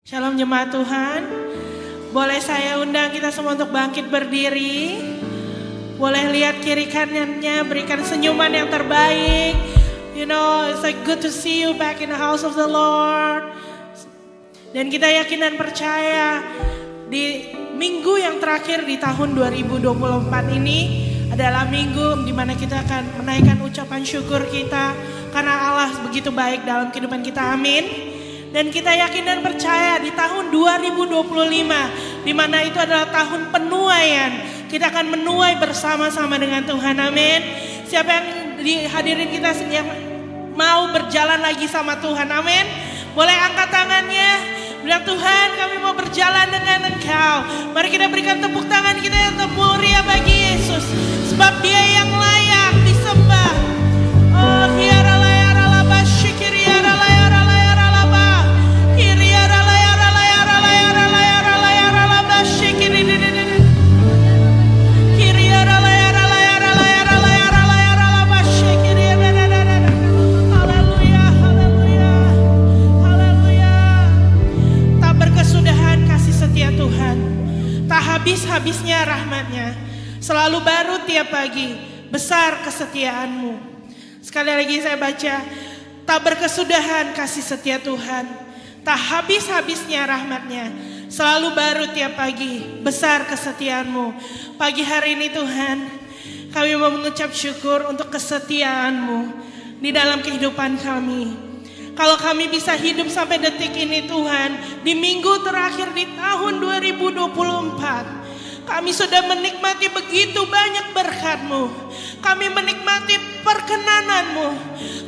Shalom jemaat Tuhan. Boleh saya undang kita semua untuk bangkit berdiri. Boleh lihat kiri kanannya, berikan senyuman yang terbaik. You know, it's like good to see you back in the house of the Lord. Dan kita yakin dan percaya di minggu yang terakhir di tahun 2024 ini adalah minggu di mana kita akan menaikkan ucapan syukur kita karena Allah begitu baik dalam kehidupan kita. Amin. Dan kita yakin dan percaya di tahun 2025 di mana itu adalah tahun penuaian, kita akan menuai bersama-sama dengan Tuhan. Amin. Siapa yang dihadirin kita yang mau berjalan lagi sama Tuhan? Amin. Boleh angkat tangannya, bilang Tuhan kami mau berjalan dengan Engkau. Mari kita berikan tepuk tangan kita yang termulia bagi Yesus, sebab Dia yang layak disembah. Oh, habis-habisnya rahmat-Nya, selalu baru tiap pagi, besar kesetiaan-Mu. Sekali lagi saya baca, tak berkesudahan kasih setia Tuhan, tak habis-habisnya rahmat-Nya, selalu baru tiap pagi, besar kesetiaan-Mu. Pagi hari ini Tuhan, kami mau mengucap syukur untuk kesetiaan-Mu di dalam kehidupan kami. Kalau kami bisa hidup sampai detik ini Tuhan, di minggu terakhir di tahun 2024, kami sudah menikmati begitu banyak berkat-Mu. Kami menikmati perkenanan-Mu,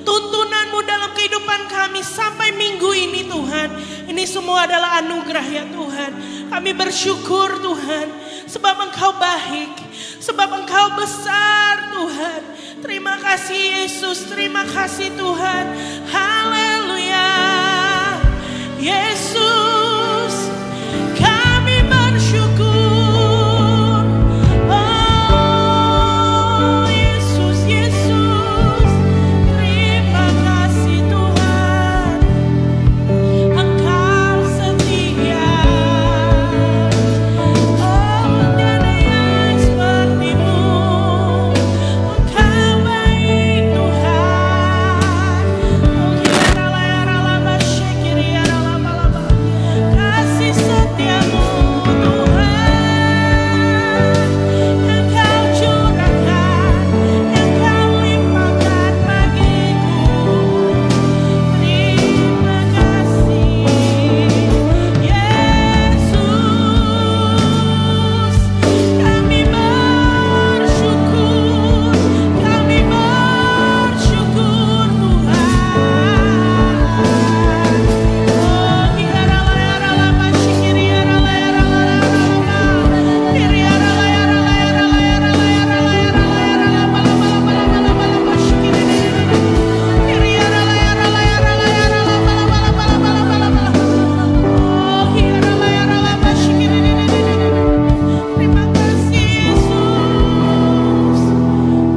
tuntunan-Mu dalam kehidupan kami sampai minggu ini Tuhan. Ini semua adalah anugerah ya Tuhan. Kami bersyukur Tuhan, sebab Engkau baik, sebab Engkau besar Tuhan. Terima kasih Yesus, terima kasih Tuhan. Haleluya. Yesus, kami bersyukur. Oh Yesus, Yesus, terima kasih Tuhan. Engkau setia. Oh tiada yang seperti-Mu. Engkau baik Tuhan. Oh kasih setia-Mu Tuhan, yang Kau curahkan, yang Kau limpahkan bagiku. Terima kasih Yesus, kami bersyukur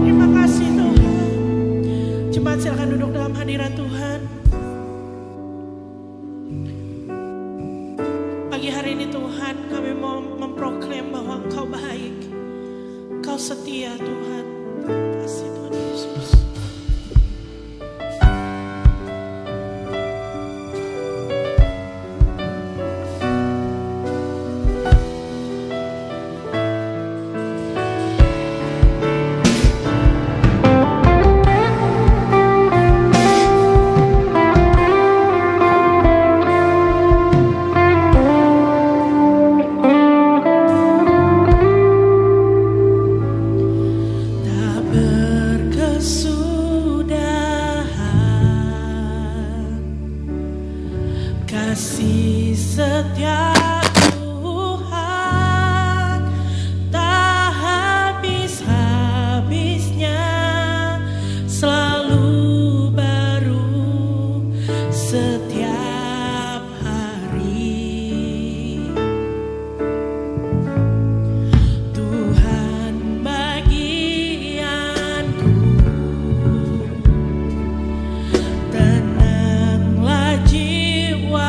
Terima kasih Tuhan. Jemaat silakan duduk dalam hadirat Tuhan. Pagi hari ini Tuhan, kami mau memproklaim bahwa Engkau baik, Engkau setia Tuhan. Terima kasih Tuhan Yesus. Kasih setia Tuhan, tak habis-habisnya, selalu baru setiap hari. Tuhan bagianku, tenanglah jiwaku.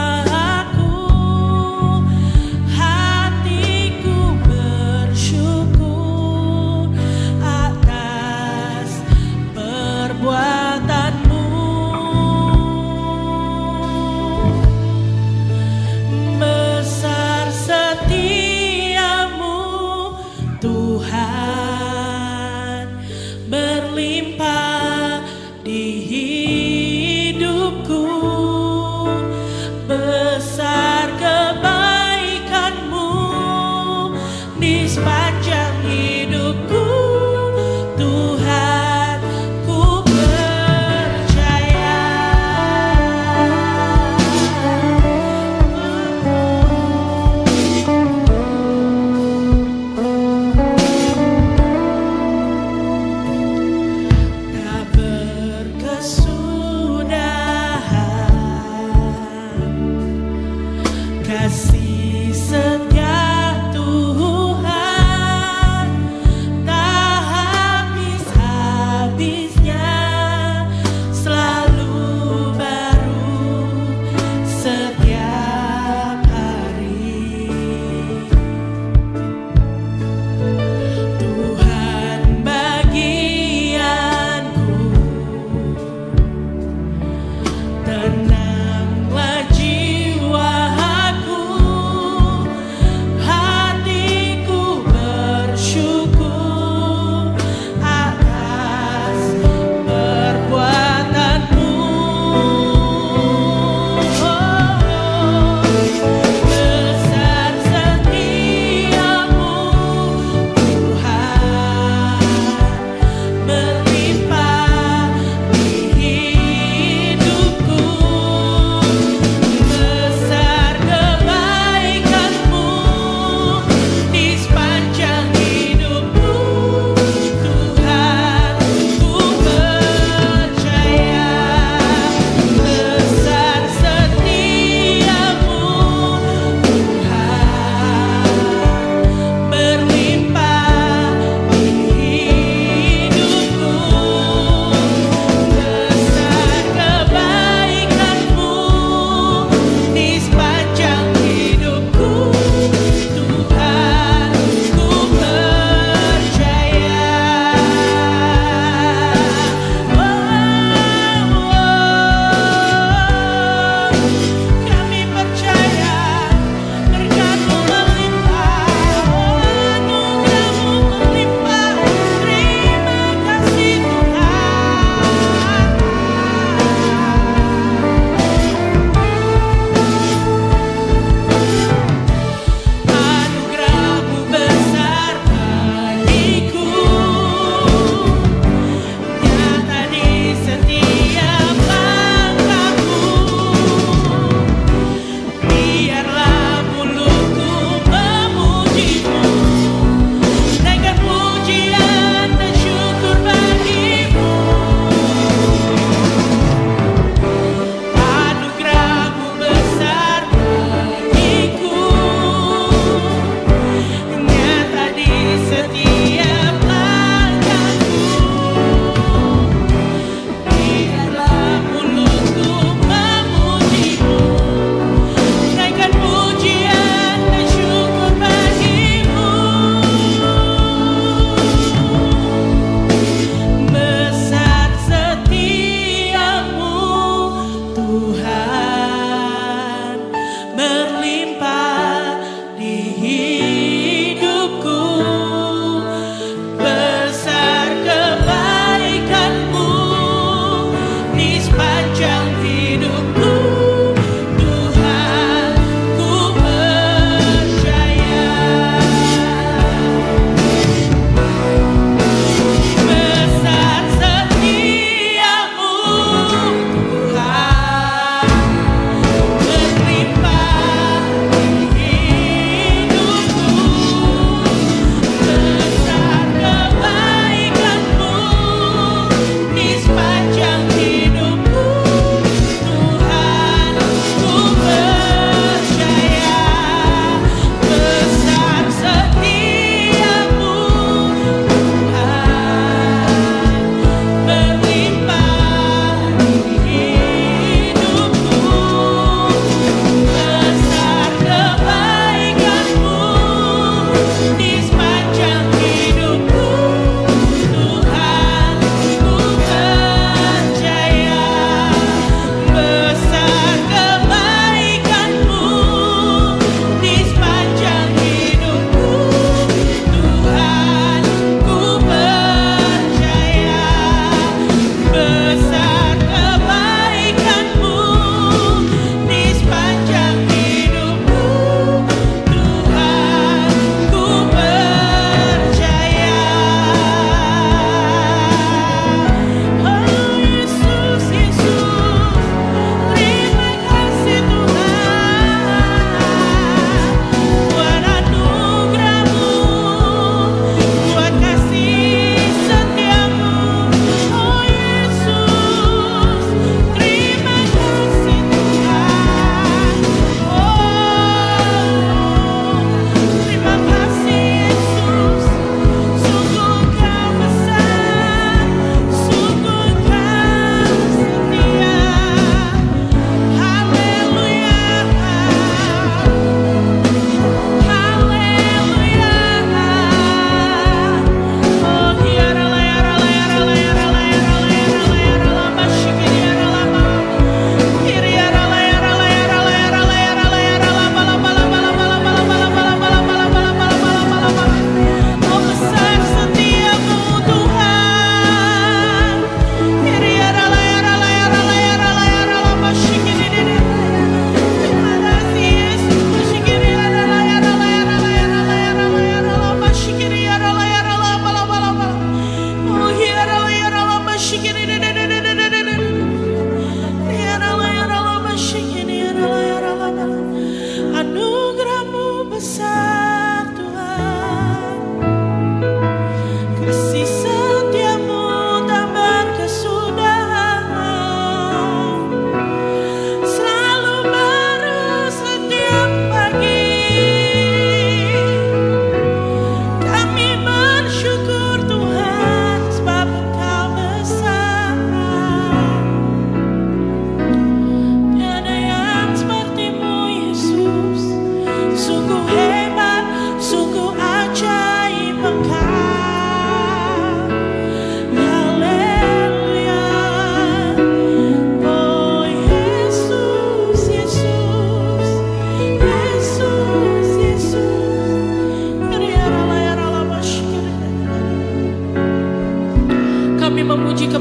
Kasih setia Tuhan tak habis-habisnya, selalu baru setiap hari. Tuhan bagianku, tenanglah jiwaku.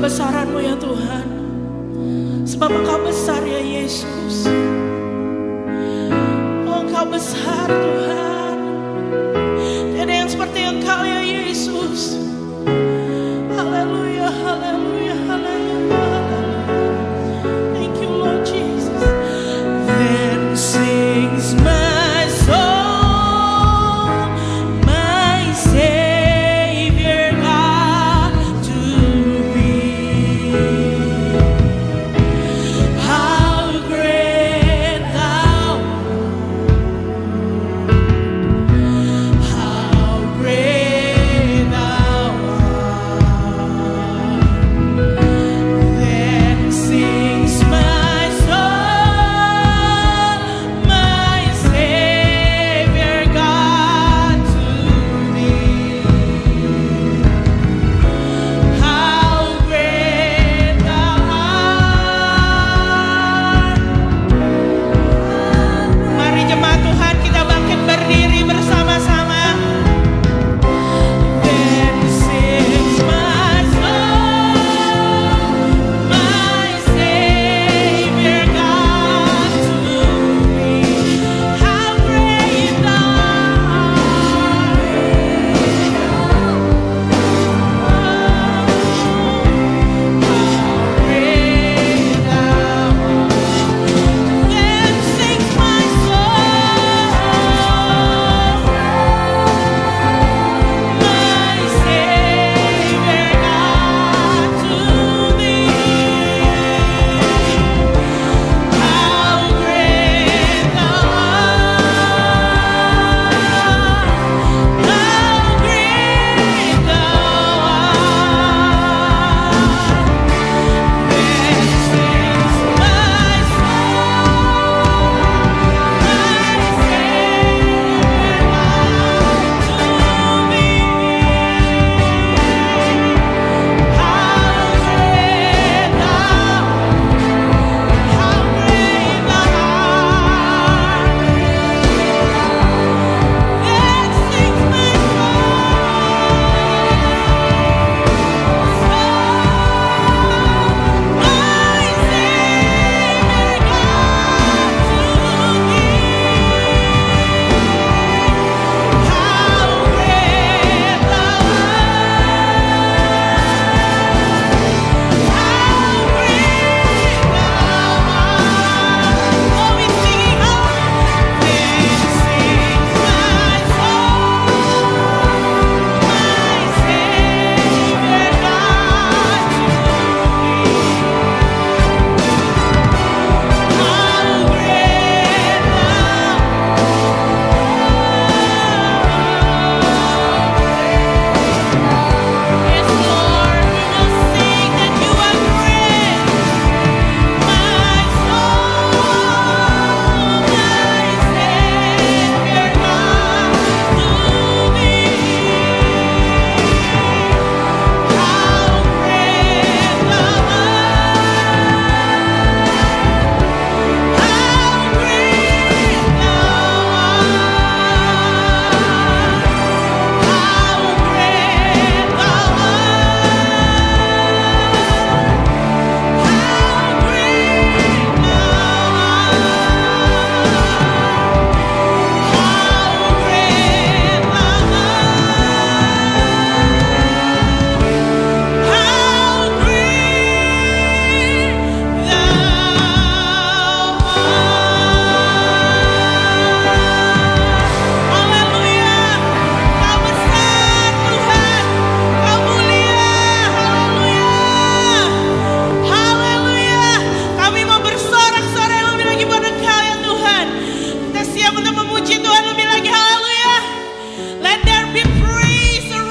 kebesaran-Mu ya Tuhan. Sebab Engkau besar ya Yesus. Oh, Engkau besar Tuhan. Tiada yang seperti Engkau ya Yesus. Haleluya, haleluya, haleluya. Thank you Lord Jesus. Then sings my soul, my Savior God to Thee. How great Thou art, how great Thou art. Then sings my soul, my Savior God to Thee. How great Thou art. Mari jemaat Tuhan, kita bangkit berdiri bersama-sama. Then sings my soul, my Savior God to Thee. How great Thou Then sings my soul, my Savior God to Thee. How great Thou art, how great Thou art. Then sings my soul, my Savior God to Thee. How great Thou Praise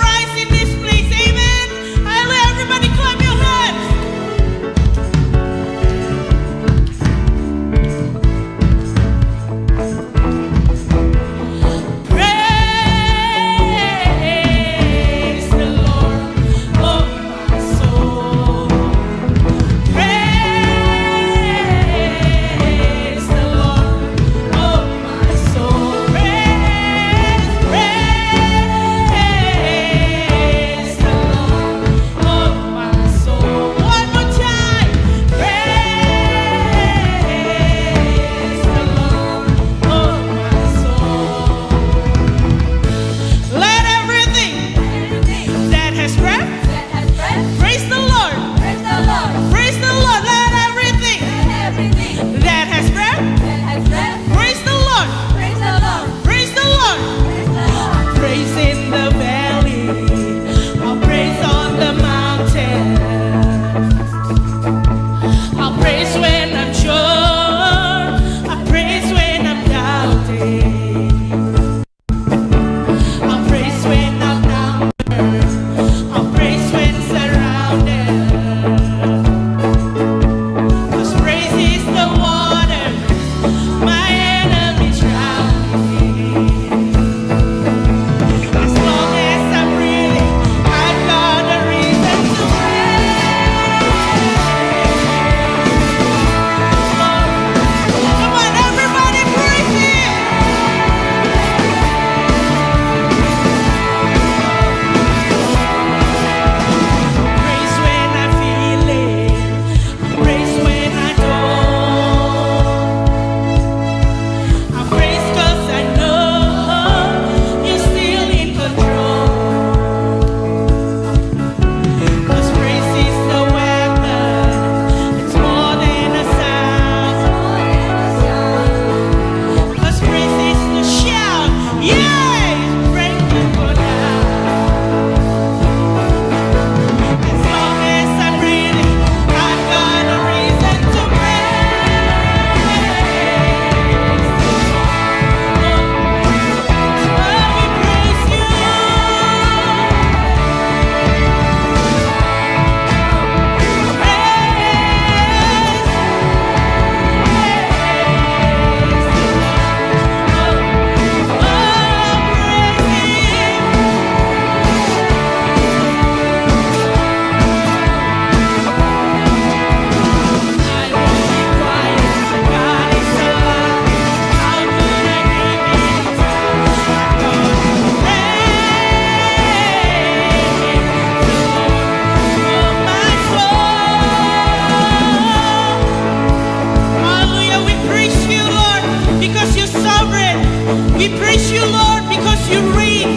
We praise you, Lord, because you reign.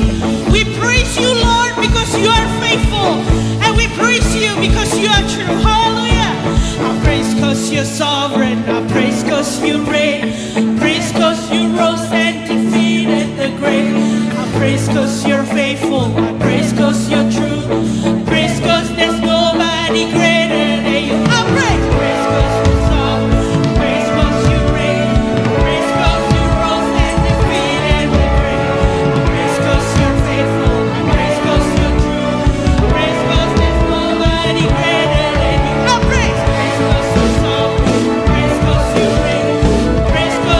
We praise you, Lord, because you are faithful. And we praise you because you are true. Hallelujah. I praise because you're sovereign. I praise because you reign. Praise because you rose and defeated the grave. I praise because you're faithful. I praise because you're true. Praise because there's nobody greater than you. I praise because you're sovereign. Praise because you reign. Praise because you rose and defeated the grave. I praise because you're faithful. I praise because you're true. Praise because there's nobody greater than you. I praise because you're sovereign. Praise because you reign. Praise because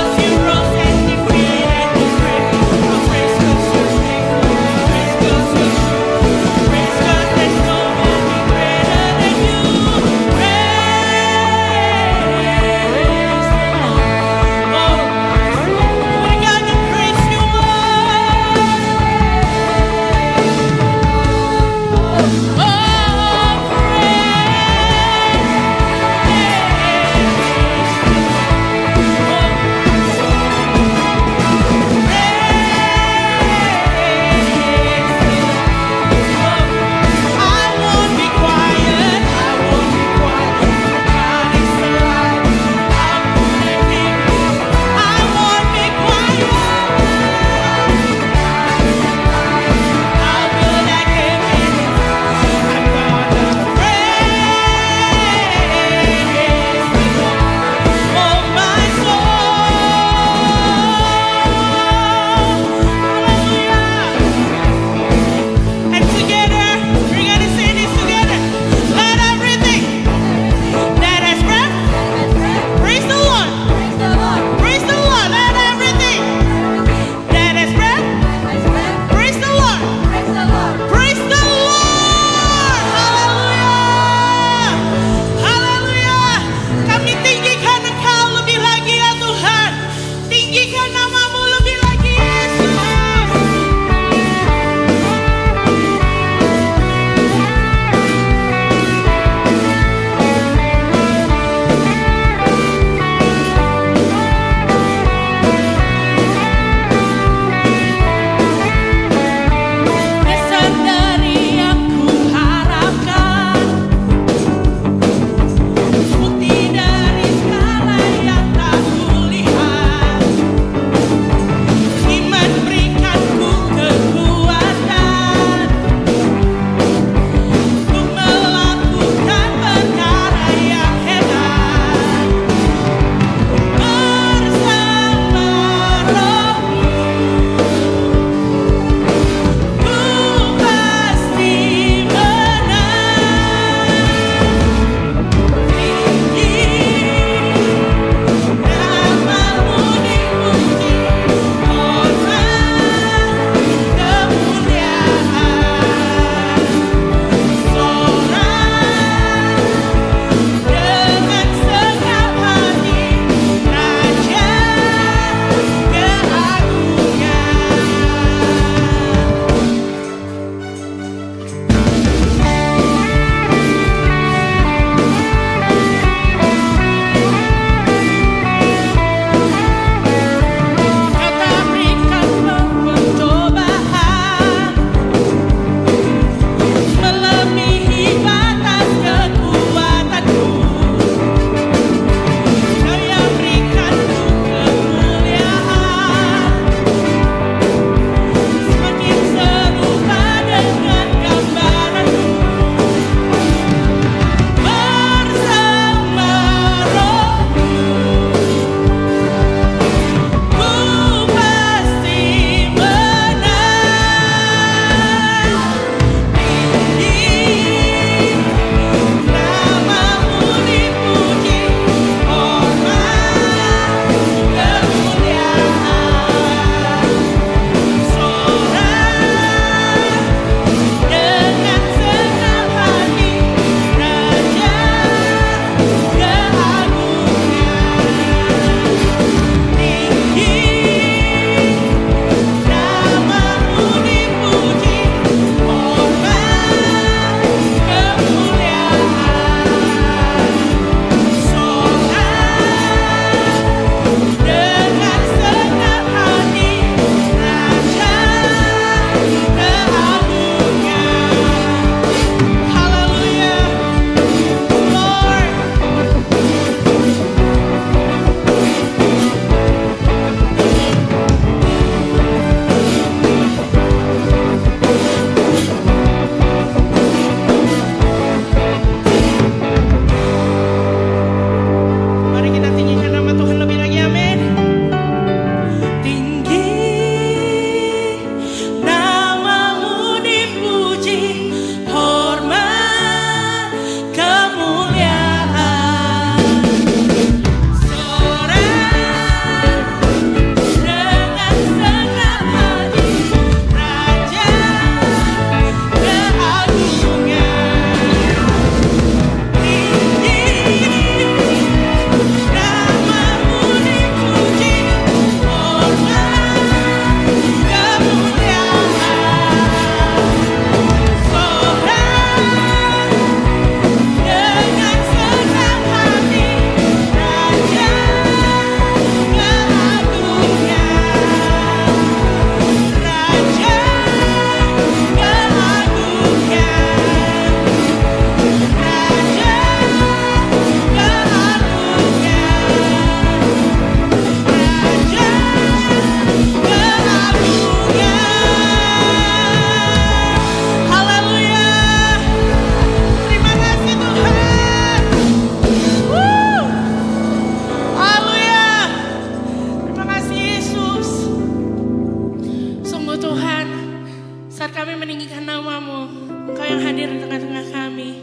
Saat kami meninggikan nama-Mu, Engkau yang hadir di tengah-tengah kami.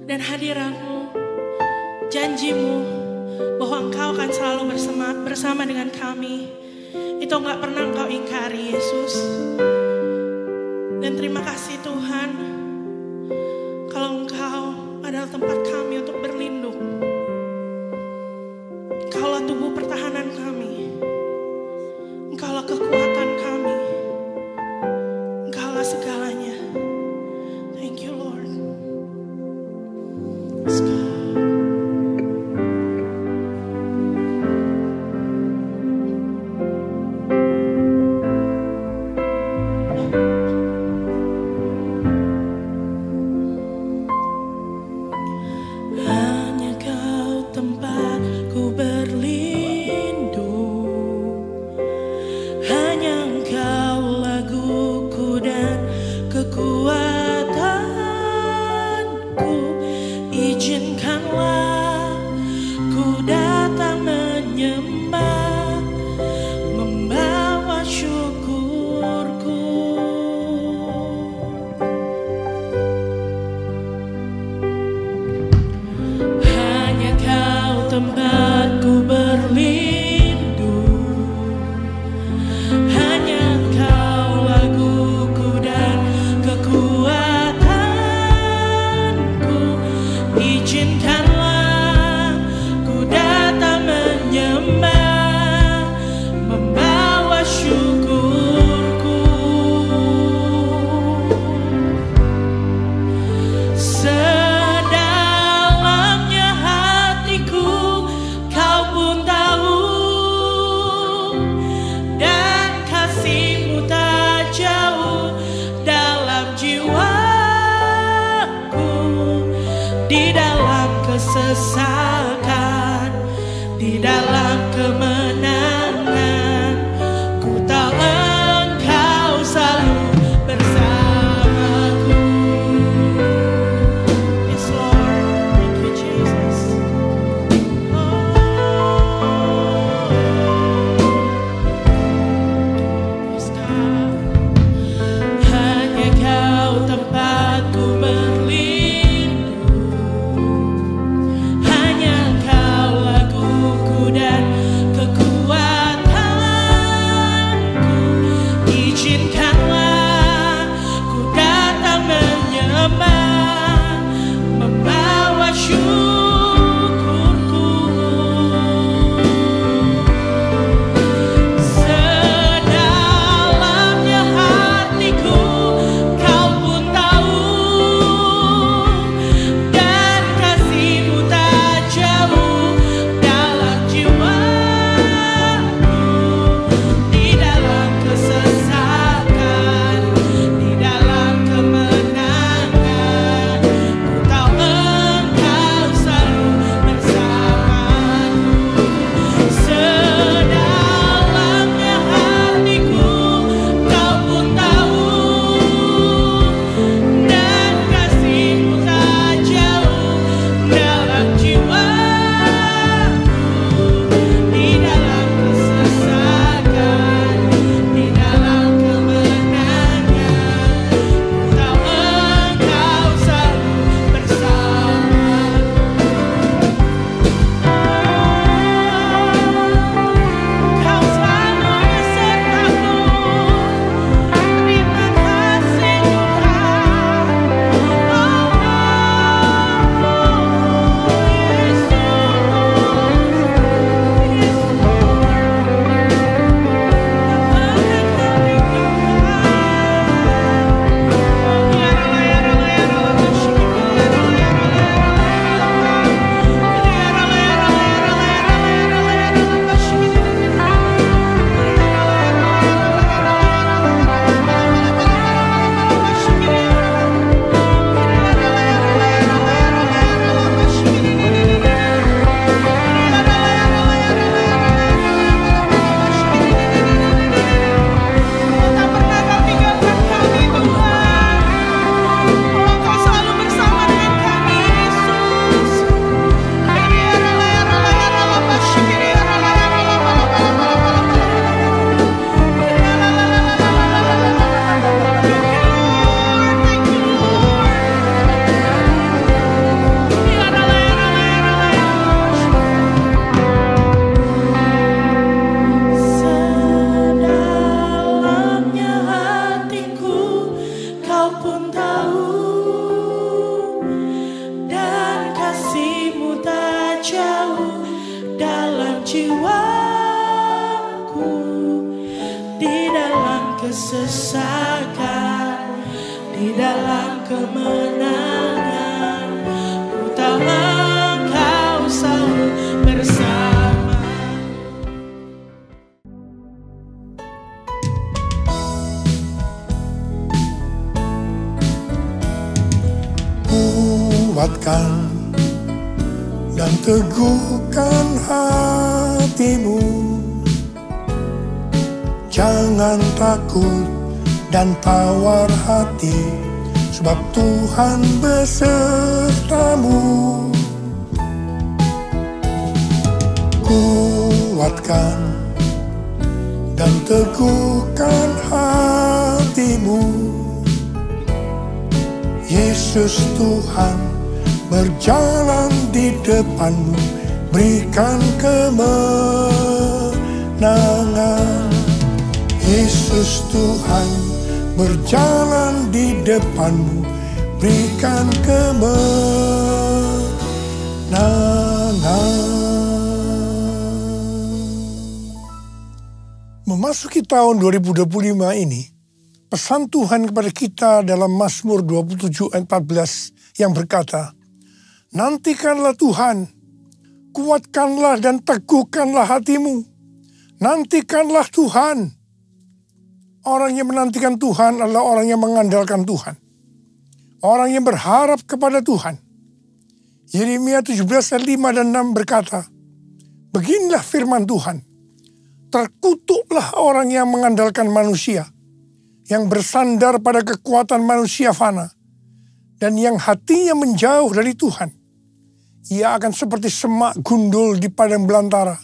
Dan hadirat-Mu, janji-Mu bahwa Engkau akan selalu bersama dengan kami. Itu gak pernah Engkau ingkari, Yesus. Dan terima kasih Tuhan, kalau Engkau adalah tempat kami untuk berlindung. Engkaulah tubuh pertahanan kami. Engkaulah kekuatan kami. Engkaulah segalanya. Thank you Lord. Let's go. Hanya di dalam kesesakan, di dalam kemenangan, ku tahu Engkau selalu bersama. Kuatkan dan teguhkan hatimu, jangan takut dan tawar hati, sebab Tuhan besertamu. Kuatkan dan teguhkan hatimu, Yesus Tuhan berjalan di depanmu, berikan kemenangan. Yesus Tuhan berjalan di depanmu, berikan kemenangan. Memasuki tahun 2025 ini, pesan Tuhan kepada kita dalam Mazmur 27 ayat 14 yang berkata, nantikanlah Tuhan, kuatkanlah dan teguhkanlah hatimu. Nantikanlah Tuhan. Orang yang menantikan Tuhan adalah orang yang mengandalkan Tuhan. Orang yang berharap kepada Tuhan. Yeremia 17 ayat 5 dan 6 berkata, beginilah firman Tuhan, terkutuklah orang yang mengandalkan manusia, yang bersandar pada kekuatan manusia fana, dan yang hatinya menjauh dari Tuhan. Ia akan seperti semak gundul di padang belantara.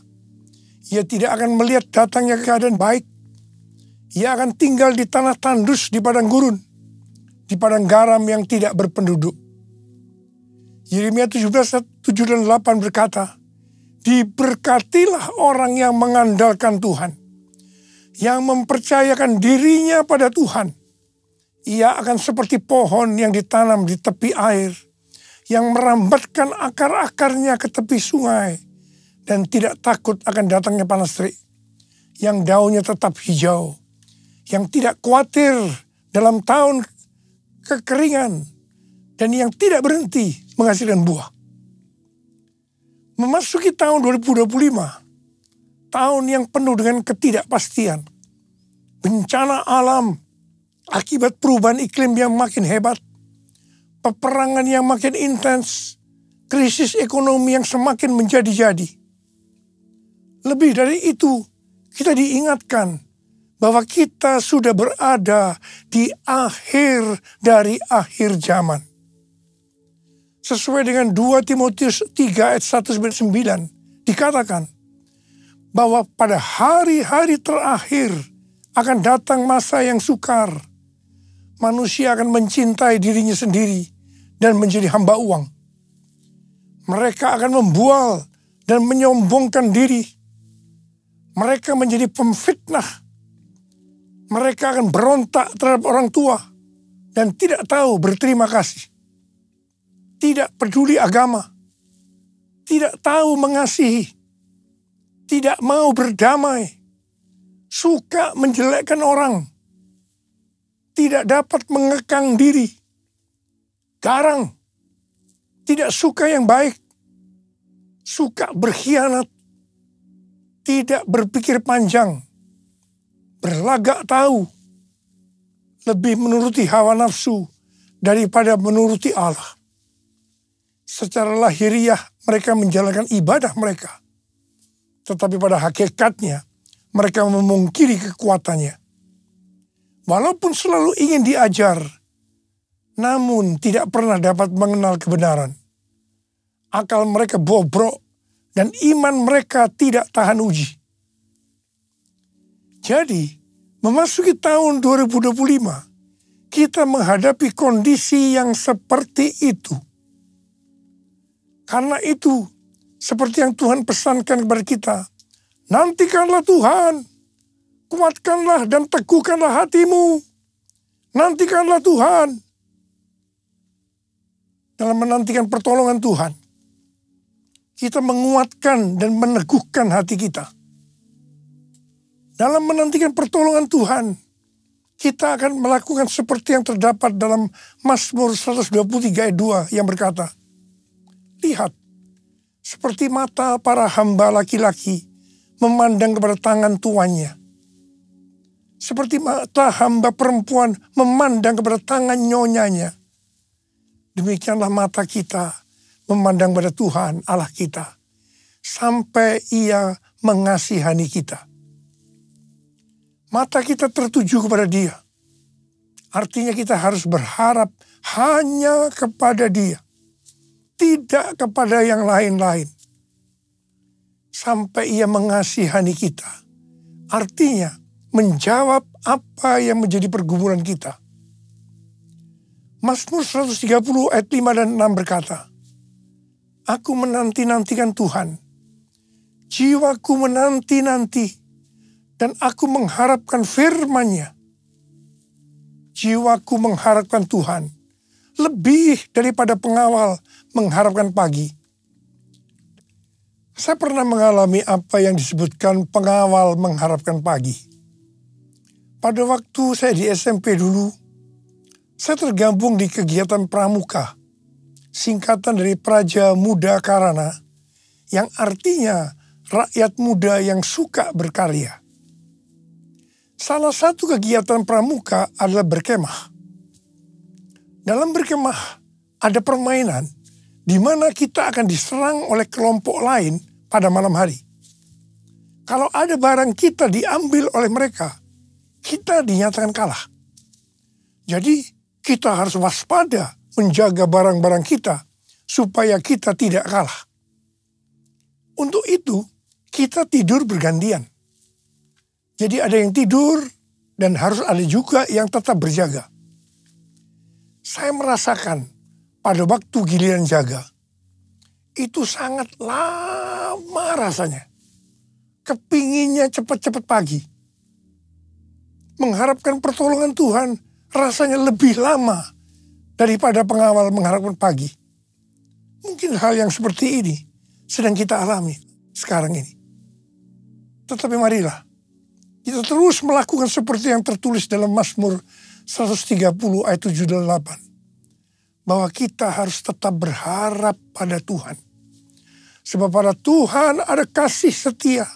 Ia tidak akan melihat datangnya keadaan baik. Ia akan tinggal di tanah tandus di padang gurun, di padang garam yang tidak berpenduduk. Yeremia 17 ayat 7 dan 8 berkata, diberkatilah orang yang mengandalkan Tuhan, yang mempercayakan dirinya pada Tuhan. Ia akan seperti pohon yang ditanam di tepi air, yang merambatkan akar-akarnya ke tepi sungai, dan tidak takut akan datangnya panas terik, yang daunnya tetap hijau, yang tidak khawatir dalam tahun kekeringan, dan yang tidak berhenti menghasilkan buah. Memasuki tahun 2025, tahun yang penuh dengan ketidakpastian, bencana alam, akibat perubahan iklim yang makin hebat, peperangan yang makin intens, krisis ekonomi yang semakin menjadi-jadi. Lebih dari itu, kita diingatkan bahwa kita sudah berada di akhir dari akhir zaman. Sesuai dengan 2 Timotius 3 ayat 1-9 dikatakan bahwa pada hari-hari terakhir akan datang masa yang sukar. Manusia akan mencintai dirinya sendiri dan menjadi hamba uang. Mereka akan membual dan menyombongkan diri. Mereka menjadi pemfitnah. Mereka akan berontak terhadap orang tua dan tidak tahu berterima kasih. Tidak peduli agama. Tidak tahu mengasihi. Tidak mau berdamai. Suka menjelekkan orang. Tidak dapat mengekang diri. Garang. Tidak suka yang baik. Suka berkhianat. Tidak berpikir panjang. Berlagak tahu. Lebih menuruti hawa nafsu daripada menuruti Allah. Secara lahiriah mereka menjalankan ibadah mereka. Tetapi pada hakikatnya mereka memungkiri kekuatannya. Walaupun selalu ingin diajar, namun tidak pernah dapat mengenal kebenaran. Akal mereka bobrok dan iman mereka tidak tahan uji. Jadi, memasuki tahun 2025, kita menghadapi kondisi yang seperti itu. Karena itu, seperti yang Tuhan pesankan kepada kita, nantikanlah Tuhan, kuatkanlah dan teguhkanlah hatimu. Nantikanlah Tuhan. Dalam menantikan pertolongan Tuhan, kita menguatkan dan meneguhkan hati kita. Dalam menantikan pertolongan Tuhan, kita akan melakukan seperti yang terdapat dalam Mazmur 123 ayat 2 yang berkata, lihat, seperti mata para hamba laki-laki memandang kepada tangan tuannya. Seperti mata hamba perempuan memandang kepada tangan nyonyanya. Demikianlah mata kita memandang pada Tuhan Allah kita, sampai Ia mengasihani kita. Mata kita tertuju kepada Dia. Artinya kita harus berharap hanya kepada Dia, tidak kepada yang lain-lain. Sampai Ia mengasihani kita. Artinya menjawab apa yang menjadi pergumulan kita. Mazmur 130 ayat 5 dan 6 berkata, aku menanti-nantikan Tuhan. Jiwaku menanti-nanti dan aku mengharapkan firman-Nya. Jiwaku mengharapkan Tuhan lebih daripada pengawal mengharapkan pagi. Saya pernah mengalami apa yang disebutkan pengawal mengharapkan pagi. Pada waktu saya di SMP dulu, saya tergabung di kegiatan pramuka, singkatan dari Praja Muda Karana, yang artinya rakyat muda yang suka berkarya. Salah satu kegiatan pramuka adalah berkemah. Dalam berkemah ada permainan di mana kita akan diserang oleh kelompok lain pada malam hari. Kalau ada barang kita diambil oleh mereka, kita dinyatakan kalah. Jadi kita harus waspada menjaga barang-barang kita supaya kita tidak kalah. Untuk itu kita tidur bergantian. Jadi ada yang tidur dan harus ada juga yang tetap berjaga. Saya merasakan pada waktu giliran jaga, itu sangat lama rasanya. Kepinginnya cepat-cepat pagi. Mengharapkan pertolongan Tuhan rasanya lebih lama daripada pengawal mengharapkan pagi. Mungkin hal yang seperti ini sedang kita alami sekarang ini. Tetapi marilah kita terus melakukan seperti yang tertulis dalam Mazmur 130 ayat 7 dan 8. Bahwa kita harus tetap berharap pada Tuhan. Sebab pada Tuhan ada kasih setia.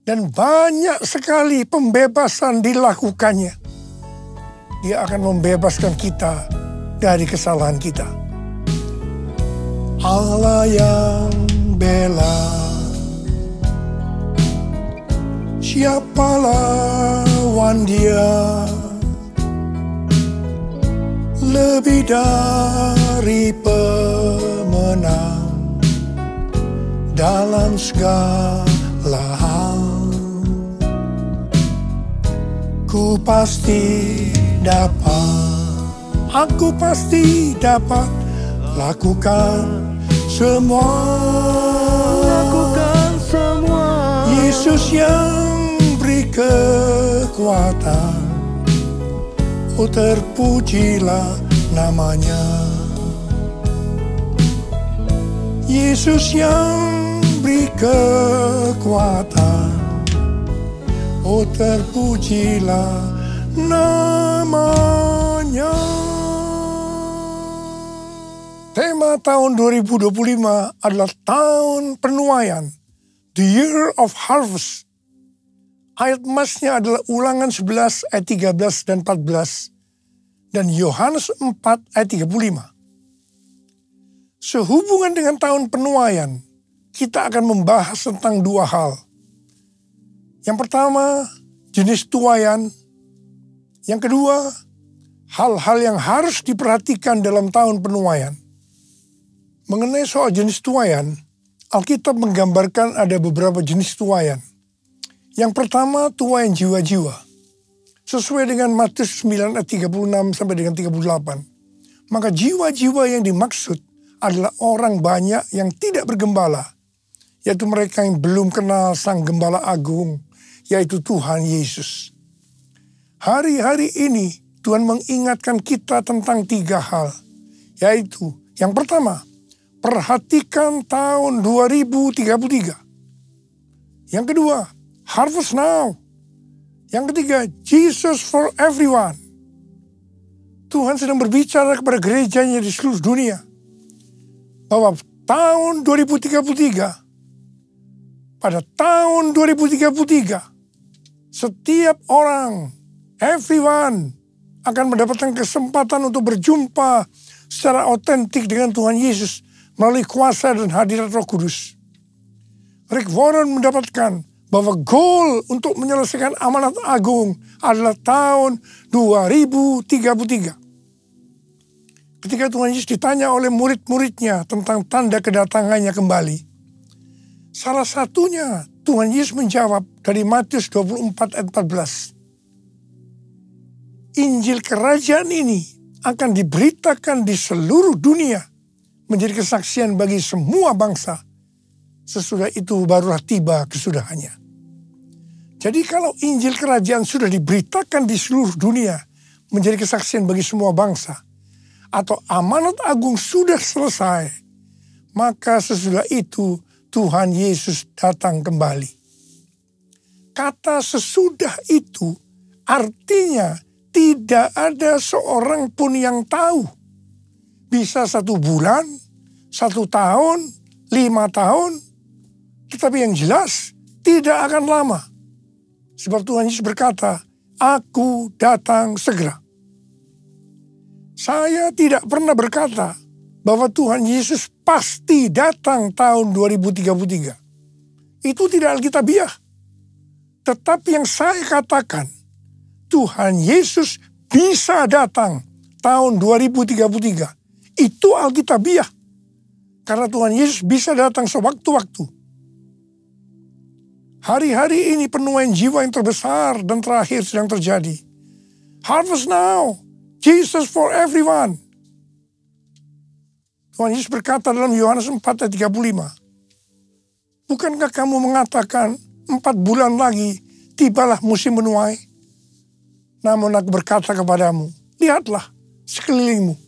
Dan banyak sekali pembebasan dilakukannya. Dia akan membebaskan kita dari kesalahan kita. Allah yang bela, siapa lawan Dia? Lebih dari pemenang dalam segala hal. Aku pasti dapat lakukan semua. Yesus yang beri kekuatan, oh terpujilah namanya. Yesus yang beri kekuatan, oh terpujilah namanya. Tema tahun 2025 adalah tahun penuaian, the year of harvest. Ayat emasnya adalah Ulangan 11 ayat 13 dan 14 dan Yohanes 4 ayat 35. Sehubungan dengan tahun penuaian, kita akan membahas tentang dua hal. Yang pertama, jenis tuaian. Yang kedua, hal-hal yang harus diperhatikan dalam tahun penuaian. Mengenai soal jenis tuaian, Alkitab menggambarkan ada beberapa jenis tuaian. Yang pertama, tuaian jiwa-jiwa. Sesuai dengan Matius 9 ayat 36 sampai dengan 38. Maka jiwa-jiwa yang dimaksud adalah orang banyak yang tidak bergembala, yaitu mereka yang belum kenal Sang Gembala Agung, yaitu Tuhan Yesus. Hari-hari ini Tuhan mengingatkan kita tentang tiga hal, yaitu yang pertama, perhatikan tahun 2033. Yang kedua, harvest now. Yang ketiga, Jesus for everyone. Tuhan sedang berbicara kepada gerejanya di seluruh dunia bahwa tahun 2033, pada tahun 2033, setiap orang, everyone, akan mendapatkan kesempatan untuk berjumpa secara otentik dengan Tuhan Yesus melalui kuasa dan hadirat Roh Kudus. Rick Warren mendapatkan bahwa goal untuk menyelesaikan amanat agung adalah tahun 2033. Ketika Tuhan Yesus ditanya oleh murid-muridnya tentang tanda kedatangannya kembali, salah satunya Tuhan Yesus menjawab dari Matius 24 ayat 14. Injil kerajaan ini akan diberitakan di seluruh dunia menjadi kesaksian bagi semua bangsa. Sesudah itu barulah tiba kesudahannya. Jadi kalau Injil kerajaan sudah diberitakan di seluruh dunia menjadi kesaksian bagi semua bangsa, atau amanat agung sudah selesai, maka sesudah itu Tuhan Yesus datang kembali. Kata sesudah itu artinya tidak ada seorang pun yang tahu. Bisa 1 bulan, 1 tahun, 5 tahun, tetapi yang jelas tidak akan lama. Sebab Tuhan Yesus berkata, "Aku datang segera." Saya tidak pernah berkata bahwa Tuhan Yesus pasti datang tahun 2033. Itu tidak alkitabiah. Tetapi yang saya katakan, Tuhan Yesus bisa datang tahun 2033. Itu alkitabiah. Karena Tuhan Yesus bisa datang sewaktu-waktu. Hari-hari ini penuaian jiwa yang terbesar dan terakhir sedang terjadi. Harvest now. Jesus for everyone. Tuhan Yesus berkata dalam Yohanes 4 ayat 35. Bukankah kamu mengatakan 4 bulan lagi tibalah musim menuai? Namun aku berkata kepadamu, lihatlah sekelilingmu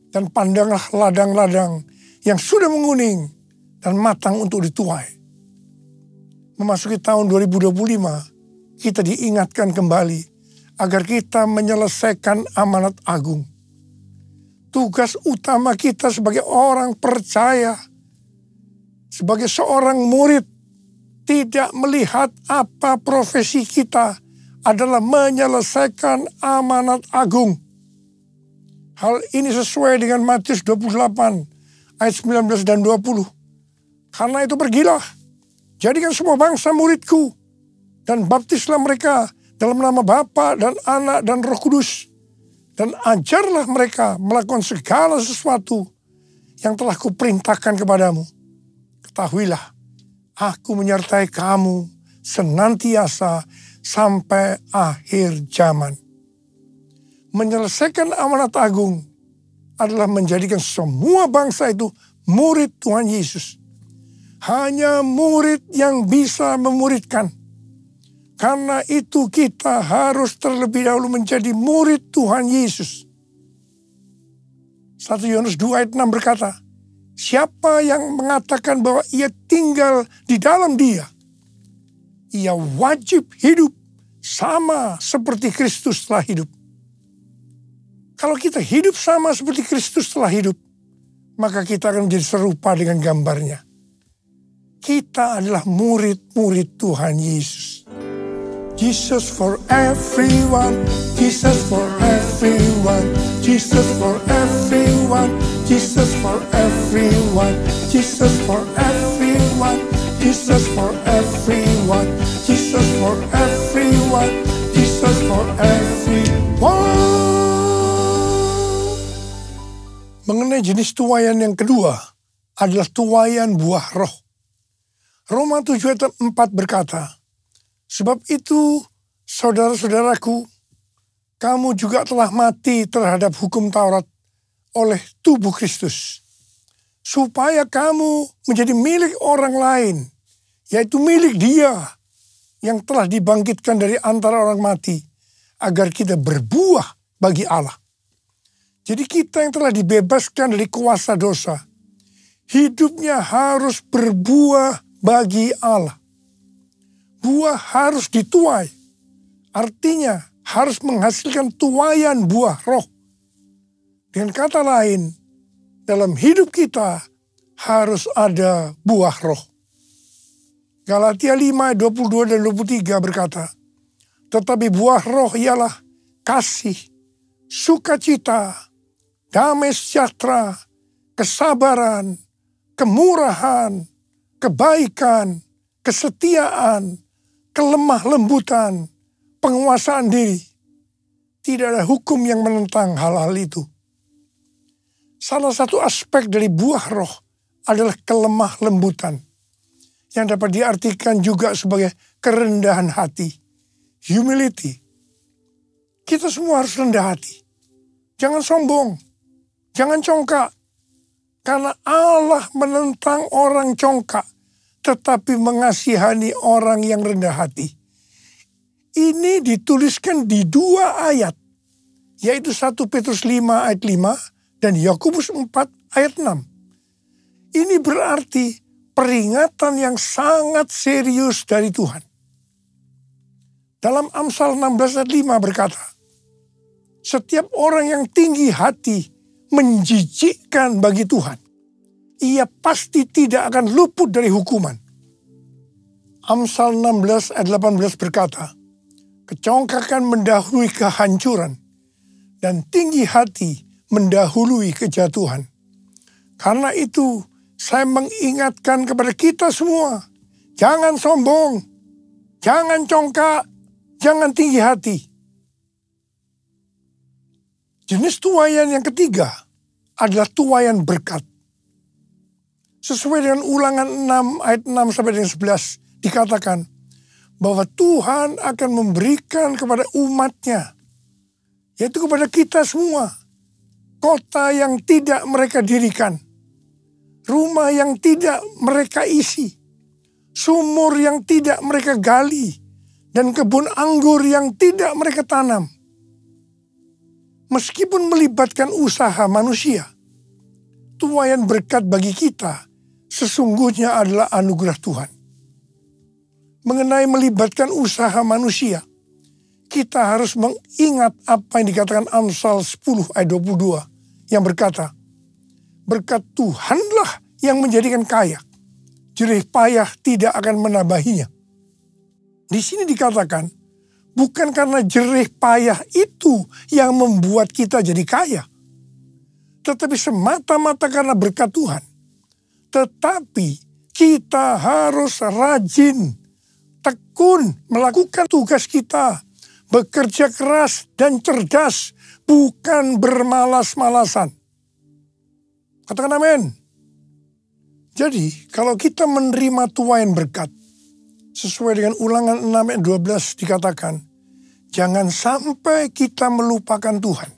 dan pandanglah ladang-ladang yang sudah menguning dan matang untuk dituai. Memasuki tahun 2025, kita diingatkan kembali agar kita menyelesaikan amanat agung. Tugas utama kita sebagai orang percaya, sebagai seorang murid, tidak melihat apa profesi kita adalah menyelesaikan amanat agung. Hal ini sesuai dengan Matius 28 ayat 19 dan 20. Karena itu pergilah, jadikan semua bangsa muridku, dan baptislah mereka dalam nama Bapa dan Anak dan Roh Kudus. Dan ajarlah mereka melakukan segala sesuatu yang telah kuperintahkan kepadamu. Ketahuilah, aku menyertai kamu senantiasa sampai akhir zaman. Menyelesaikan amanat agung adalah menjadikan semua bangsa itu murid Tuhan Yesus. Hanya murid yang bisa memuridkan. Karena itu kita harus terlebih dahulu menjadi murid Tuhan Yesus. 1 Yohanes 2 ayat 6 berkata, siapa yang mengatakan bahwa ia tinggal di dalam dia, ia wajib hidup sama seperti Kristus telah hidup. Kalau kita hidup sama seperti Kristus telah hidup, maka kita akan menjadi serupa dengan gambarnya. Kita adalah murid-murid Tuhan Yesus. Jesus for everyone, Jesus for everyone, Jesus for everyone, Jesus for everyone, Jesus for everyone, Jesus for everyone, Jesus for everyone, Jesus for everyone. Mengenai jenis tuaian yang kedua adalah tuaian buah roh. Roma 7 ayat 4 berkata, sebab itu saudara-saudaraku, kamu juga telah mati terhadap hukum Taurat oleh tubuh Kristus, supaya kamu menjadi milik orang lain, yaitu milik Dia yang telah dibangkitkan dari antara orang mati, agar kita berbuah bagi Allah. Jadi kita yang telah dibebaskan dari kuasa dosa, hidupnya harus berbuah bagi Allah. Buah harus dituai. Artinya harus menghasilkan tuaian buah roh. Dengan kata lain, dalam hidup kita harus ada buah roh. Galatia 5, 22 dan 23 berkata, tetapi buah roh ialah kasih, sukacita, damai sejahtera, kesabaran, kemurahan, kebaikan, kesetiaan, kelemah lembutan, penguasaan diri. Tidak ada hukum yang menentang hal-hal itu. Salah satu aspek dari buah roh adalah kelemah lembutan, yang dapat diartikan juga sebagai kerendahan hati, humility. Kita semua harus rendah hati. Jangan sombong, jangan congkak. Karena Allah menentang orang congkak, tetapi mengasihani orang yang rendah hati. Ini dituliskan di 2 ayat, yaitu 1 Petrus 5 ayat 5 dan Yakobus 4 ayat 6. Ini berarti peringatan yang sangat serius dari Tuhan. Dalam Amsal 16 ayat 5 berkata, setiap orang yang tinggi hati menjijikkan bagi Tuhan, ia pasti tidak akan luput dari hukuman. Amsal 16 ayat 18 berkata, kecongkakan mendahului kehancuran, dan tinggi hati mendahului kejatuhan. Karena itu, saya mengingatkan kepada kita semua, jangan sombong, jangan congkak, jangan tinggi hati. Jenis tuaian yang ketiga adalah tuaian berkat. Sesuai dengan Ulangan 6 ayat 6 sampai dengan 11 dikatakan bahwa Tuhan akan memberikan kepada umatnya, yaitu kepada kita semua, kota yang tidak mereka dirikan, rumah yang tidak mereka isi, sumur yang tidak mereka gali, dan kebun anggur yang tidak mereka tanam. Meskipun melibatkan usaha manusia, tuaian berkat bagi kita sesungguhnya adalah anugerah Tuhan. Mengenai melibatkan usaha manusia, kita harus mengingat apa yang dikatakan Amsal 10 ayat 22 yang berkata, berkat Tuhanlah yang menjadikan kaya, jerih payah tidak akan menambahinya. Di sini dikatakan, bukan karena jerih payah itu yang membuat kita jadi kaya, tetapi semata-mata karena berkat Tuhan. Tetapi kita harus rajin, tekun melakukan tugas kita, bekerja keras dan cerdas, bukan bermalas-malasan. Katakan amin. Jadi kalau kita menerima tuaian berkat, sesuai dengan Ulangan 6 ayat 12 dikatakan, jangan sampai kita melupakan Tuhan.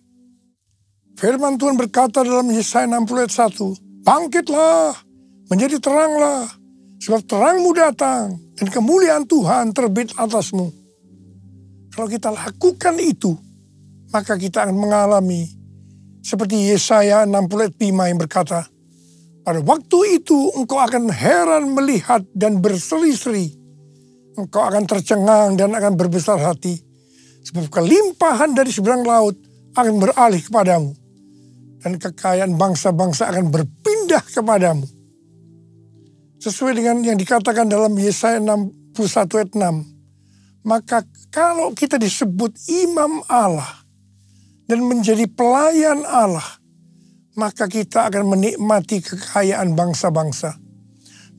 Firman Tuhan berkata dalam Yesaya 60 ayat 1, bangkitlah, menjadi teranglah, sebab terangmu datang dan kemuliaan Tuhan terbit atasmu. Kalau kita lakukan itu, maka kita akan mengalami seperti Yesaya 60 ayat 5 yang berkata, pada waktu itu engkau akan heran melihat dan berseri-seri. Engkau akan tercengang dan akan berbesar hati. Sebab kelimpahan dari seberang laut akan beralih kepadamu. Dan kekayaan bangsa-bangsa akan berpindah kepadamu. Sesuai dengan yang dikatakan dalam Yesaya 61 ayat 6. Maka kalau kita disebut imam Allah dan menjadi pelayan Allah, maka kita akan menikmati kekayaan bangsa-bangsa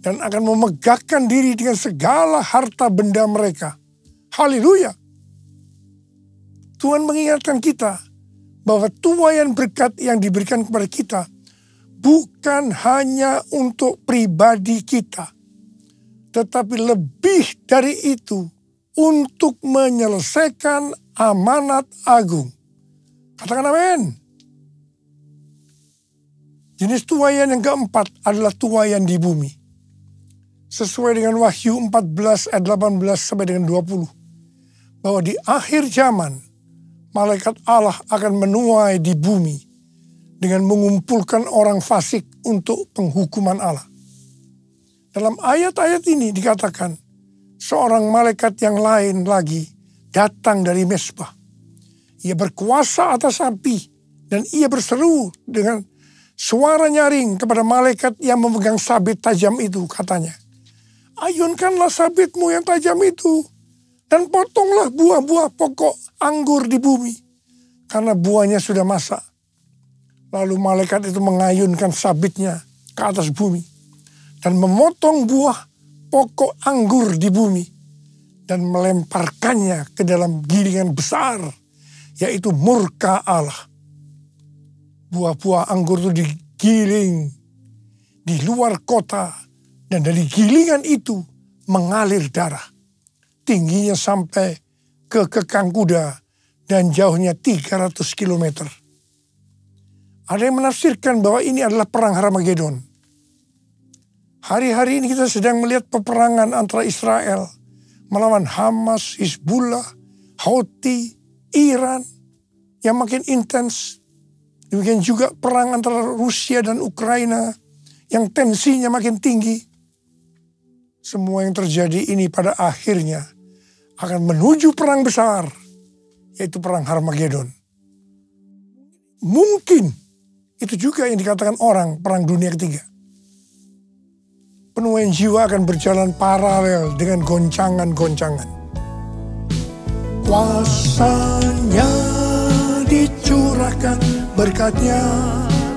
dan akan memegahkan diri dengan segala harta benda mereka. Haleluya. Tuhan mengingatkan kita bahwa tuaian berkat yang diberikan kepada kita bukan hanya untuk pribadi kita, tetapi lebih dari itu untuk menyelesaikan amanat agung. Katakan amin. Jenis tuaian yang keempat adalah tuaian di bumi. Sesuai dengan Wahyu 14 ayat 18 sampai dengan 20. Bahwa di akhir zaman, malaikat Allah akan menuai di bumi dengan mengumpulkan orang fasik untuk penghukuman Allah. Dalam ayat-ayat ini dikatakan, seorang malaikat yang lain lagi datang dari Mesbah. Ia berkuasa atas api dan ia berseru dengan suara nyaring kepada malaikat yang memegang sabit tajam itu, katanya, ayunkanlah sabitmu yang tajam itu dan potonglah buah-buah pokok anggur di bumi, karena buahnya sudah masak. Lalu malaikat itu mengayunkan sabitnya ke atas bumi dan memotong buah pokok anggur di bumi dan melemparkannya ke dalam gilingan besar, yaitu murka Allah. Buah-buah anggur itu digiling di luar kota, dan dari gilingan itu mengalir darah. Tingginya sampai ke kekang kuda dan jauhnya 300 km. Ada yang menafsirkan bahwa ini adalah perang Harmagedon. Hari-hari ini kita sedang melihat peperangan antara Israel melawan Hamas, Hizbullah, Houthi, Iran yang makin intens. Demikian juga perang antara Rusia dan Ukraina yang tensinya makin tinggi. Semua yang terjadi ini pada akhirnya akan menuju perang besar, yaitu perang Harmagedon. Mungkin itu juga yang dikatakan orang perang dunia ketiga. Penuaian jiwa akan berjalan paralel dengan goncangan-goncangan. Kuasanya dicurahkan, berkatnya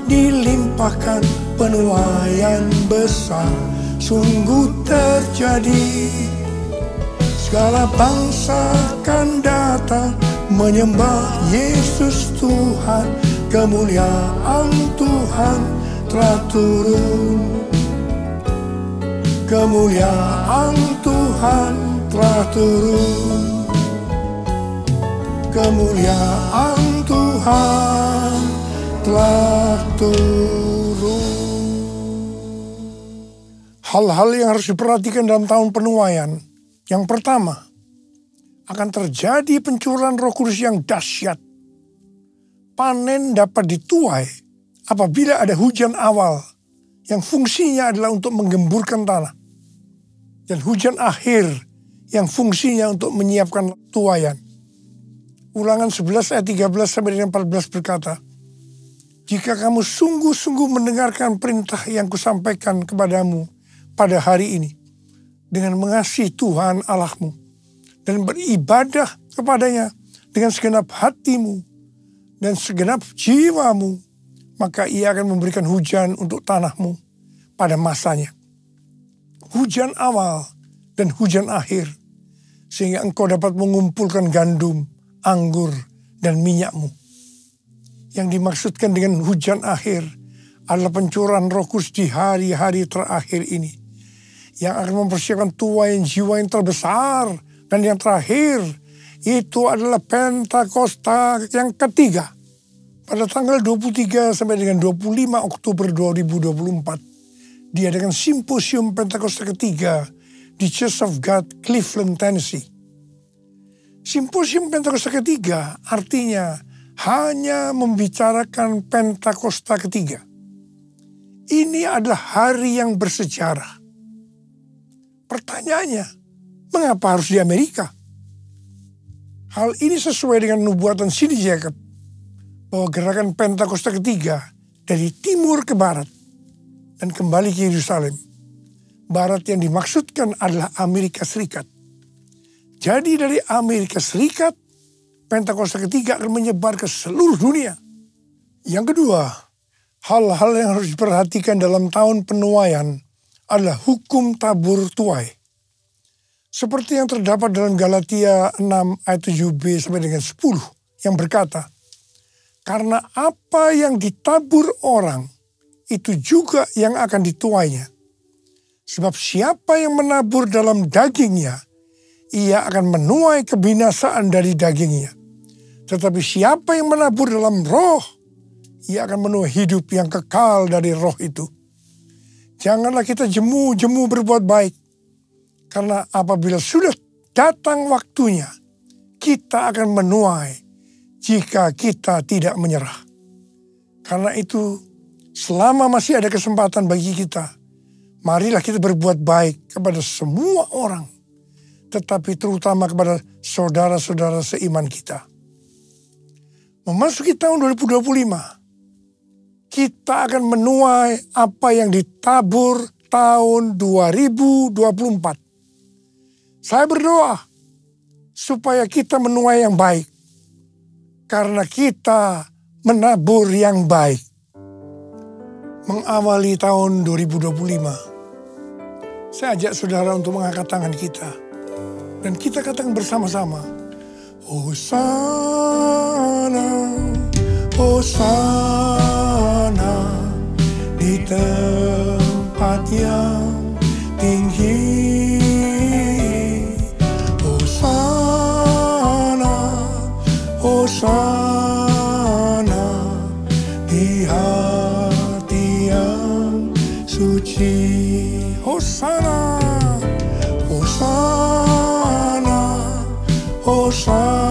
dilimpahkan, penuaian besar sungguh terjadi. Segala bangsa akan datang menyembah Yesus Tuhan, kemuliaan Tuhan telah turun. Kemuliaan Tuhan telah turun. Kemuliaan Tuhan telah turun. Hal-hal yang harus diperhatikan dalam tahun penuaian. Yang pertama, akan terjadi pencurahan Roh Kudus yang dahsyat. Panen dapat dituai apabila ada hujan awal yang fungsinya adalah untuk menggemburkan tanah, dan hujan akhir yang fungsinya untuk menyiapkan tuaian. Ulangan 11 ayat 13 sampai dengan 14 berkata, jika kamu sungguh-sungguh mendengarkan perintah yang kusampaikan kepadamu pada hari ini, dengan mengasihi Tuhan Allahmu dan beribadah kepadanya dengan segenap hatimu dan segenap jiwamu, maka ia akan memberikan hujan untuk tanahmu pada masanya. Hujan awal dan hujan akhir, sehingga engkau dapat mengumpulkan gandum, anggur, dan minyakmu. Yang dimaksudkan dengan hujan akhir adalah pencurahan Roh Kudus di hari-hari terakhir ini, yang akan mempersiapkan tuaian jiwa yang terbesar. Dan yang terakhir, itu adalah Pentakosta yang ketiga. Pada tanggal 23 sampai dengan 25 Oktober 2024, diadakan simposium Pentakosta ketiga di Church of God, Cleveland, Tennessee. Simposium Pentakosta ketiga artinya hanya membicarakan Pentakosta ketiga. Ini adalah hari yang bersejarah. Pertanyaannya, mengapa harus di Amerika? Hal ini sesuai dengan nubuatan C.D. Jacob bahwa gerakan Pentakosta ketiga dari timur ke barat dan kembali ke Yerusalem. Barat yang dimaksudkan adalah Amerika Serikat. Jadi dari Amerika Serikat, Pentakosta ketiga akan menyebar ke seluruh dunia. Yang kedua, hal-hal yang harus diperhatikan dalam tahun penuaian adalah hukum tabur tuai. Seperti yang terdapat dalam Galatia 6 ayat 7b sampai dengan 10 yang berkata, karena apa yang ditabur orang, itu juga yang akan dituainya. Sebab siapa yang menabur dalam dagingnya, ia akan menuai kebinasaan dari dagingnya. Tetapi siapa yang menabur dalam roh, ia akan menuai hidup yang kekal dari roh itu. Janganlah kita jemu-jemu berbuat baik. Karena apabila sudah datang waktunya, kita akan menuai jika kita tidak menyerah. Karena itu, selama masih ada kesempatan bagi kita, marilah kita berbuat baik kepada semua orang. tetapi terutama kepada saudara-saudara seiman kita. Memasuki tahun 2025, kita akan menuai apa yang ditabur tahun 2024. Saya berdoa supaya kita menuai yang baik, karena kita menabur yang baik. Mengawali tahun 2025, saya ajak saudara untuk mengangkat tangan kita. Dan kita katakan bersama-sama, Hosana, Hosana, di tempat yang tinggi. Hosana, Hosana, di hati yang suci. Hosana, Hosana, Hosana,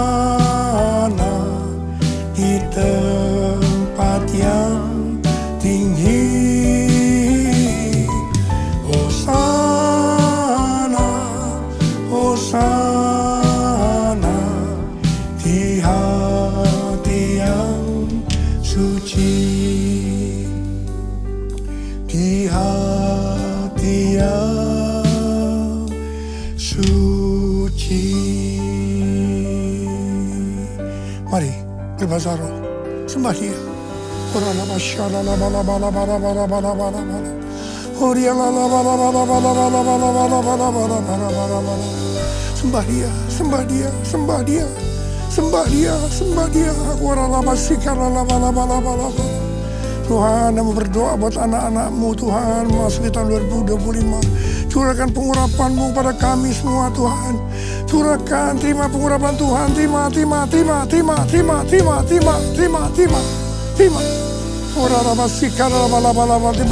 di tempat yang tinggi. Hosana, Hosana, di hati yang suci. Di hati yang suci. Mari berbahasa roh, sembah Dia. Sembah Dia, sembah Dia, sembah Dia, sembah Dia, sembah Dia. Tuhan, kami berdoa buat anak-anak-Mu Tuhan, memasuki tahun 2025. Curahkan pengurapan-Mu pada kami semua Tuhan. Curahkan, terima pengurapan Tuhan, terima. Terima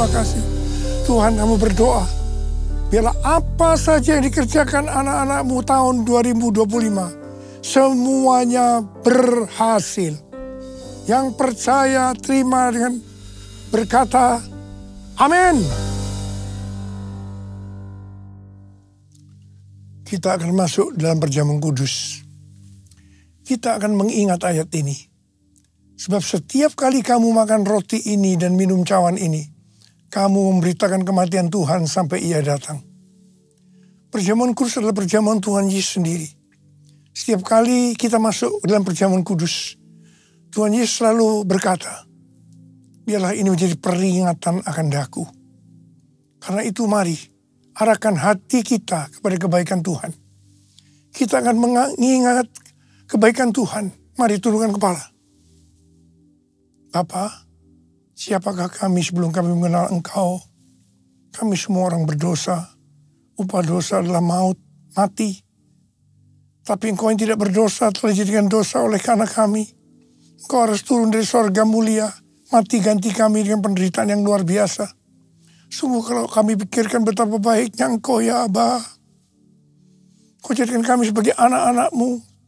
kasih. Tuhan, kami berdoa, biarlah apa saja yang dikerjakan anak-anak-Mu tahun 2025, semuanya berhasil. Yang percaya, terima dengan berkata, amin. Kita akan masuk dalam perjamuan kudus. Kita akan mengingat ayat ini. Sebab setiap kali kamu makan roti ini dan minum cawan ini, kamu memberitakan kematian Tuhan sampai Ia datang. Perjamuan kudus adalah perjamuan Tuhan Yesus sendiri. Setiap kali kita masuk dalam perjamuan kudus, Tuhan Yesus selalu berkata, biarlah ini menjadi peringatan akan daku. Karena itu mari, arahkan hati kita kepada kebaikan Tuhan. Kita akan mengingat kebaikan Tuhan. Mari tundukkan kepala. Bapa, siapakah kami sebelum kami mengenal Engkau? Kami semua orang berdosa. Upah dosa adalah maut, mati. Tapi Engkau yang tidak berdosa telah dijadikan dosa oleh karena kami. Engkau harus turun dari sorga mulia, mati ganti kami dengan penderitaan yang luar biasa. Sungguh kalau kami pikirkan betapa baiknya Engkau ya Aba. Engkau jadikan kami sebagai anak-anak-Mu.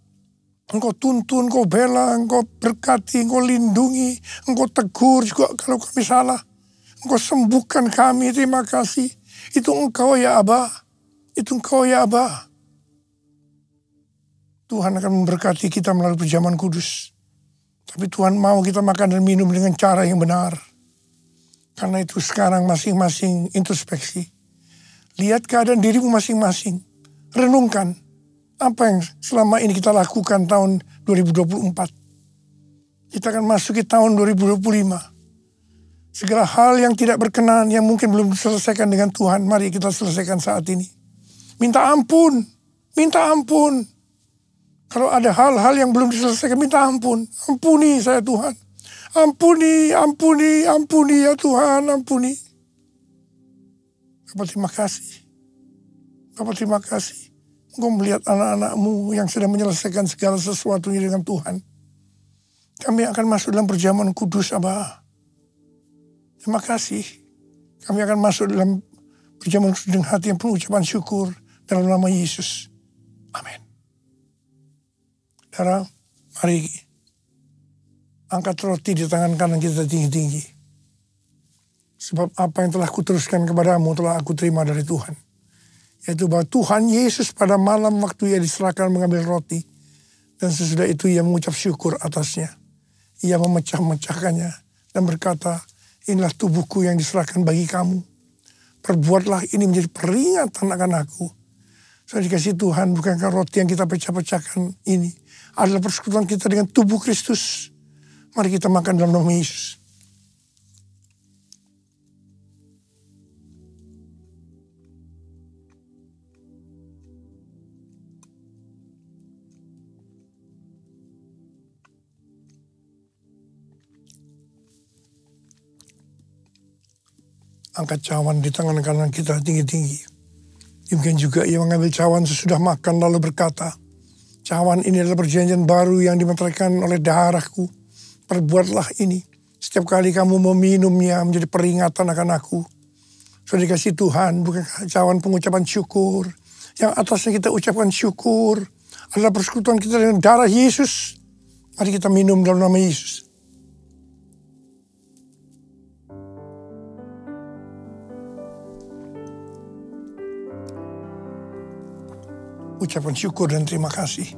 Engkau tuntun, Engkau bela, Engkau berkati, Engkau lindungi, Engkau tegur juga kalau kami salah. Engkau sembuhkan kami, terima kasih. Itu Engkau ya Aba. Itu Engkau ya Aba. Tuhan akan memberkati kita melalui perjamuan kudus. Tapi Tuhan mau kita makan dan minum dengan cara yang benar. Karena itu sekarang masing-masing introspeksi. Lihat keadaan dirimu masing-masing. Renungkan apa yang selama ini kita lakukan tahun 2024. Kita akan masuki tahun 2025. Segala hal yang tidak berkenan, yang mungkin belum diselesaikan dengan Tuhan, mari kita selesaikan saat ini. Minta ampun, minta ampun. Kalau ada hal-hal yang belum diselesaikan, minta ampun. Ampuni saya Tuhan. Ampuni, ampuni, ampuni ya Tuhan, ampuni. Bapak terima kasih. Bapak terima kasih. Engkau melihat anak-anak-Mu yang sedang menyelesaikan segala sesuatunya dengan Tuhan. Kami akan masuk dalam perjamuan kudus, Abah. Terima kasih. Kami akan masuk dalam perjamuan kudus dengan hati yang penuh ucapan syukur dalam nama Yesus. Amin. Saudara, mari angkat roti di tangan kanan kita tinggi-tinggi. Sebab apa yang telah kuteruskan kepadamu telah aku terima dari Tuhan. Yaitu bahwa Tuhan Yesus pada malam waktu ia diserahkan mengambil roti. Dan sesudah itu ia mengucap syukur atasnya. Ia memecah-mecahkannya dan berkata, inilah tubuhku yang diserahkan bagi kamu. Perbuatlah ini menjadi peringatan akan aku. Saya dikasih Tuhan, bukankah roti yang kita pecah-pecahkan ini adalah persekutuan kita dengan tubuh Kristus. Mari kita makan dalam nama Yesus. Angkat cawan di tangan kanan kita tinggi-tinggi. Mungkin juga ia mengambil cawan sesudah makan lalu berkata, cawan ini adalah perjanjian baru yang dimeteraikan oleh darahku. Perbuatlah ini. Setiap kali kamu meminumnya menjadi peringatan akan aku. Sudah dikasih Tuhan, bukan cawan pengucapan syukur. Yang atasnya kita ucapkan syukur adalah persekutuan kita dengan darah Yesus. Mari kita minum dalam nama Yesus. Ucapan syukur dan terima kasih.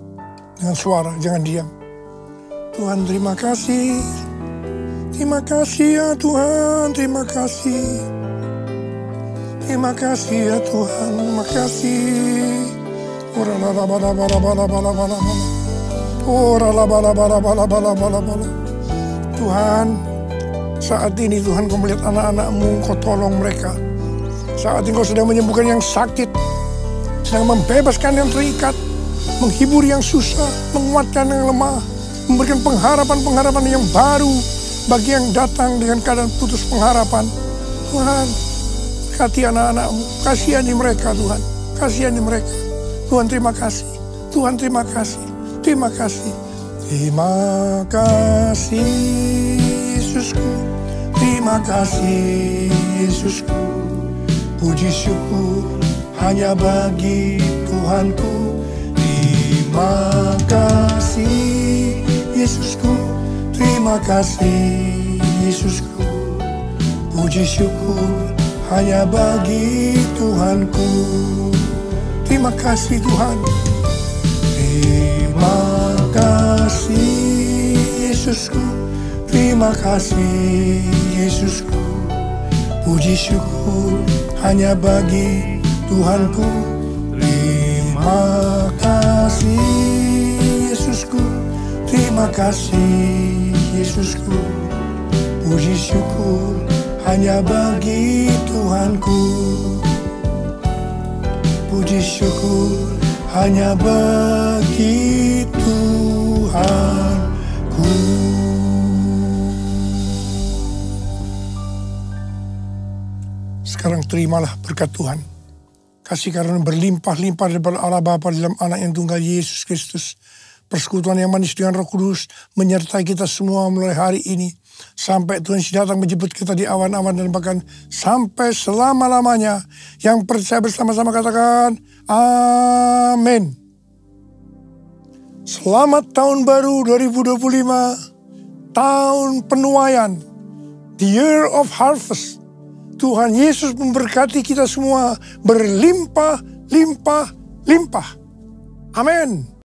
Dengan suara, jangan diam. Tuhan terima kasih. Terima kasih ya Tuhan, terima kasih. Terima kasih ya Tuhan, terima kasih. Tuhan, saat ini Tuhan kau melihat anak-anak-Mu, kau tolong mereka. Saat ini kau sedang menyembuhkan yang sakit. Sedang membebaskan yang terikat, menghibur yang susah, menguatkan yang lemah, memberikan pengharapan-pengharapan yang baru bagi yang datang dengan keadaan putus pengharapan. Tuhan, berkati anak-anak-Mu, kasihani mereka Tuhan, kasihani mereka. Tuhan terima kasih, Tuhan terima kasih, terima kasih. Terima kasih Yesusku, terima kasih Yesusku, puji syukur hanya bagi Tuhanku. Terima kasih Yesusku, terima kasih Yesusku, puji syukur hanya bagi Tuhanku. Terima kasih Tuhan. Terima kasih Yesusku, terima kasih Yesusku, puji syukur hanya bagi Tuhanku. Terima kasih Yesusku, terima kasih Yesusku, puji syukur hanya bagi Tuhanku. Puji syukur hanya bagi Tuhanku. Sekarang terimalah berkat Tuhan. Kasih karunia berlimpah-limpah daripada Allah Bapa dalam anak yang tunggal Yesus Kristus. Persekutuan yang manis dengan Roh Kudus menyertai kita semua mulai hari ini. Sampai Tuhan datang menjemput kita di awan-awan dan bahkan sampai selama-lamanya. Yang percaya bersama-sama katakan, amin. Selamat tahun baru 2025. Tahun penuaian. The year of harvest. Tuhan Yesus memberkati kita semua berlimpah, limpah, limpah. Amin.